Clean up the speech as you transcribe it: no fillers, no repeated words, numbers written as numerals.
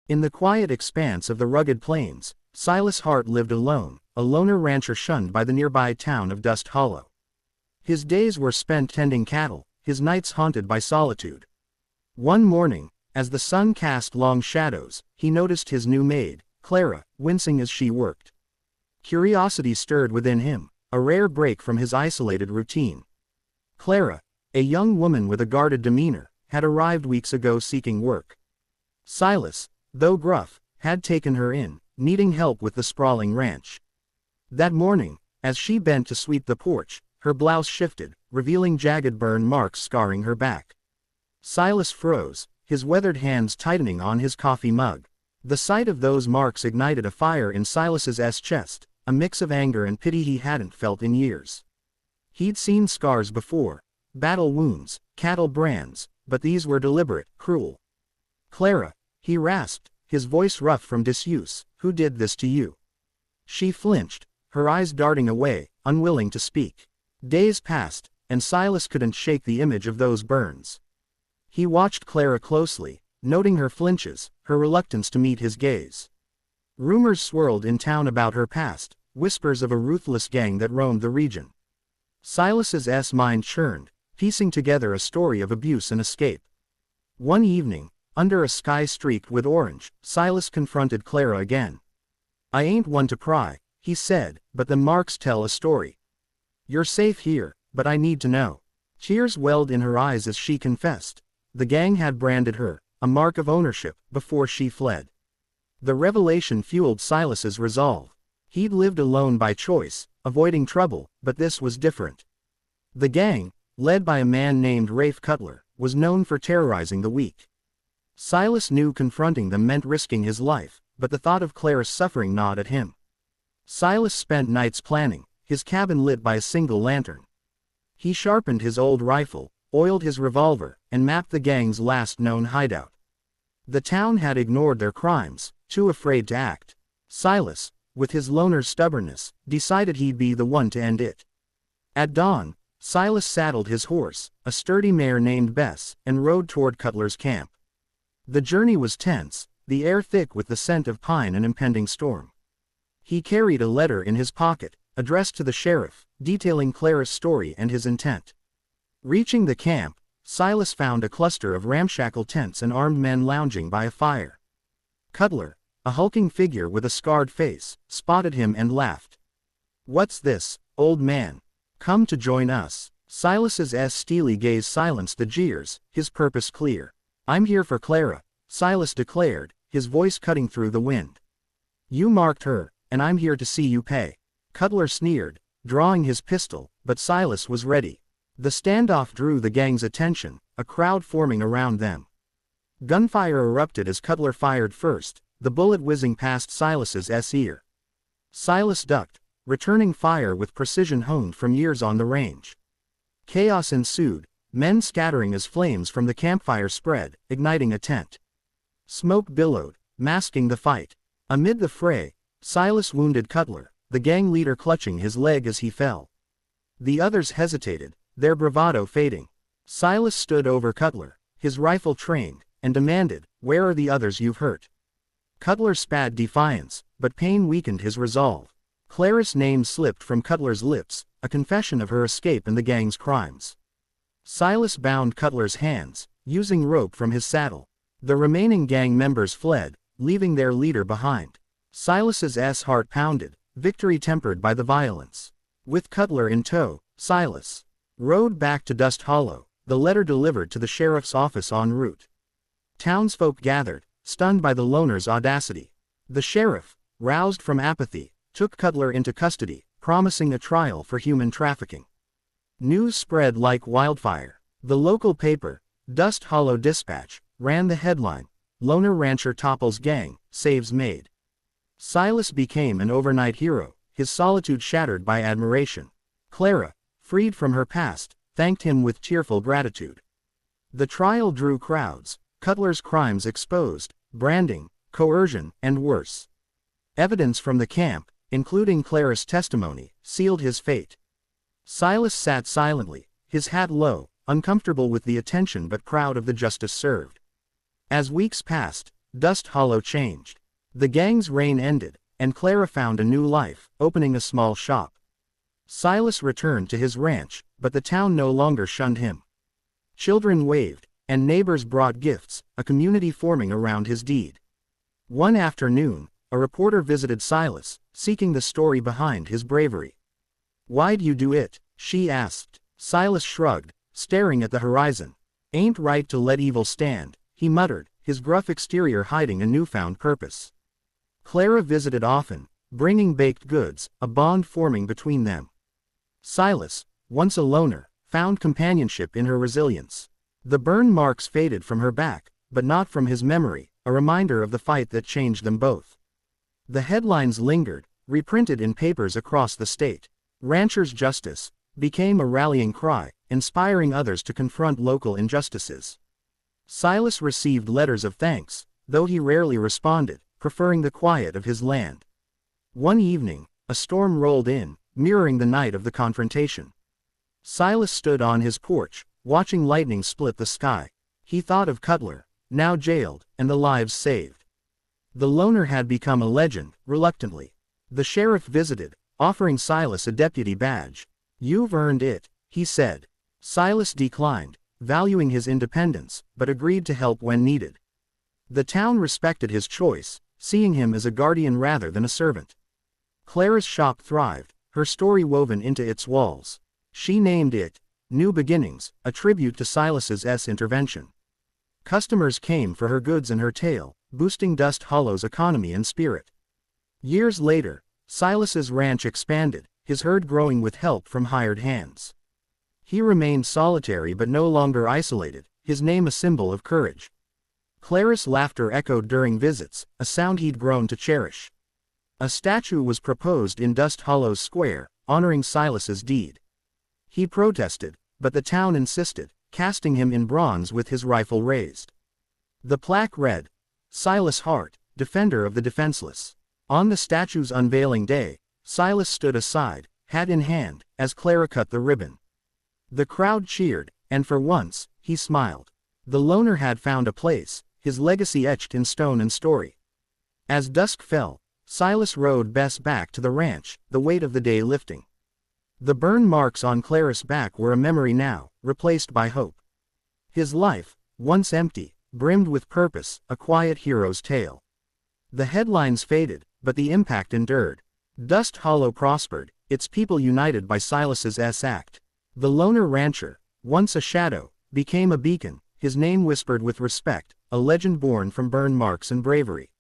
In the quiet expanse of the rugged plains, Silas Hart lived alone, a loner rancher shunned by the nearby town of Dust Hollow. His days were spent tending cattle, his nights haunted by solitude. One morning, as the sun cast long shadows, he noticed his new maid, Clara, wincing as she worked. Curiosity stirred within him, a rare break from his isolated routine. Clara, a young woman with a guarded demeanor, had arrived weeks ago seeking work. Silas, though gruff, had taken her in, needing help with the sprawling ranch. That morning, as she bent to sweep the porch, her blouse shifted, revealing jagged burn marks scarring her back. Silas froze, his weathered hands tightening on his coffee mug. The sight of those marks ignited a fire in Silas's chest, a mix of anger and pity he hadn't felt in years. He'd seen scars before, battle wounds, cattle brands, but these were deliberate, cruel. "Clara," he rasped, his voice rough from disuse, "who did this to you?" She flinched, her eyes darting away, unwilling to speak. Days passed, and Silas couldn't shake the image of those burns. He watched Clara closely, noting her flinches, her reluctance to meet his gaze. Rumors swirled in town about her past, whispers of a ruthless gang that roamed the region. Silas's mind churned, piecing together a story of abuse and escape. One evening, under a sky streaked with orange, Silas confronted Clara again. "I ain't one to pry," he said, "but the marks tell a story. You're safe here, but I need to know." Tears welled in her eyes as she confessed. The gang had branded her, a mark of ownership, before she fled. The revelation fueled Silas's resolve. He'd lived alone by choice, avoiding trouble, but this was different. The gang, led by a man named Rafe Cutler, was known for terrorizing the weak. Silas knew confronting them meant risking his life, but the thought of Clara's suffering gnawed at him. Silas spent nights planning, his cabin lit by a single lantern. He sharpened his old rifle, oiled his revolver, and mapped the gang's last known hideout. The town had ignored their crimes, too afraid to act. Silas, with his loner's stubbornness, decided he'd be the one to end it. At dawn, Silas saddled his horse, a sturdy mare named Bess, and rode toward Cutler's camp. The journey was tense, the air thick with the scent of pine and impending storm. He carried a letter in his pocket, addressed to the sheriff, detailing Clara's story and his intent. Reaching the camp, Silas found a cluster of ramshackle tents and armed men lounging by a fire. Cutler, a hulking figure with a scarred face, spotted him and laughed. "What's this, old man? Come to join us?" Silas's steely gaze silenced the jeers, his purpose clear. "I'm here for Clara," Silas declared, his voice cutting through the wind. "You marked her, and I'm here to see you pay." Cutler sneered, drawing his pistol, but Silas was ready. The standoff drew the gang's attention, a crowd forming around them. Gunfire erupted as Cutler fired first, the bullet whizzing past Silas's ear. Silas ducked, returning fire with precision honed from years on the range. Chaos ensued, men scattering as flames from the campfire spread, igniting a tent. Smoke billowed, masking the fight. Amid the fray, Silas wounded Cutler, the gang leader clutching his leg as he fell. The others hesitated, their bravado fading. Silas stood over Cutler, his rifle trained, and demanded, "Where are the others you've hurt?" Cutler spat defiance, but pain weakened his resolve. Clara's name slipped from Cutler's lips, a confession of her escape and the gang's crimes. Silas bound Cutler's hands, using rope from his saddle. The remaining gang members fled, leaving their leader behind. Silas's heart pounded, victory tempered by the violence. With Cutler in tow, Silas rode back to Dust Hollow, the letter delivered to the sheriff's office en route. Townsfolk gathered, stunned by the loner's audacity. The sheriff, roused from apathy, took Cutler into custody, promising a trial for human trafficking. News spread like wildfire. The local paper, Dust Hollow Dispatch, ran the headline, "Loner Rancher Topples Gang, Saves Maid." Silas became an overnight hero, his solitude shattered by admiration. Clara, freed from her past, thanked him with tearful gratitude. The trial drew crowds, Cutler's crimes exposed, branding, coercion, and worse. Evidence from the camp, including Clara's testimony, sealed his fate. Silas sat silently, his hat low, uncomfortable with the attention but proud of the justice served. As weeks passed, Dust Hollow changed. The gang's reign ended, and Clara found a new life, opening a small shop. Silas returned to his ranch, but the town no longer shunned him. Children waved, and neighbors brought gifts, a community forming around his deed. One afternoon, a reporter visited Silas, seeking the story behind his bravery. "Why'd you do it?" she asked. Silas shrugged, staring at the horizon. "Ain't right to let evil stand," he muttered, his gruff exterior hiding a newfound purpose. Clara visited often, bringing baked goods, a bond forming between them. Silas, once a loner, found companionship in her resilience. The burn marks faded from her back, but not from his memory, a reminder of the fight that changed them both. The headlines lingered, reprinted in papers across the state. "Ranchers' Justice" became a rallying cry, inspiring others to confront local injustices. Silas received letters of thanks, though he rarely responded, preferring the quiet of his land. One evening, a storm rolled in, mirroring the night of the confrontation. Silas stood on his porch, watching lightning split the sky. He thought of Cutler, now jailed, and the lives saved. The loner had become a legend, reluctantly. The sheriff visited, offering Silas a deputy badge. "You've earned it," he said. Silas declined, valuing his independence, but agreed to help when needed. The town respected his choice, seeing him as a guardian rather than a servant. Clara's shop thrived, her story woven into its walls. She named it New Beginnings, a tribute to Silas's intervention. Customers came for her goods and her tale, boosting Dust Hollow's economy and spirit. Years later, Silas's ranch expanded, his herd growing with help from hired hands. He remained solitary but no longer isolated, his name a symbol of courage. Clara's laughter echoed during visits, a sound he'd grown to cherish. A statue was proposed in Dust Hollow's square, honoring Silas's deed. He protested, but the town insisted, casting him in bronze with his rifle raised. The plaque read, "Silas Hart, Defender of the Defenseless." On the statue's unveiling day, Silas stood aside, hat in hand, as Clara cut the ribbon. The crowd cheered, and for once, he smiled. The loner had found a place, his legacy etched in stone and story. As dusk fell, Silas rode Bess back to the ranch, the weight of the day lifting. The burn marks on Clara's back were a memory now, replaced by hope. His life, once empty, brimmed with purpose, a quiet hero's tale. The headlines faded, but the impact endured. Dust Hollow prospered, its people united by Silas's act. The loner rancher, once a shadow, became a beacon, his name whispered with respect, a legend born from burn marks and bravery.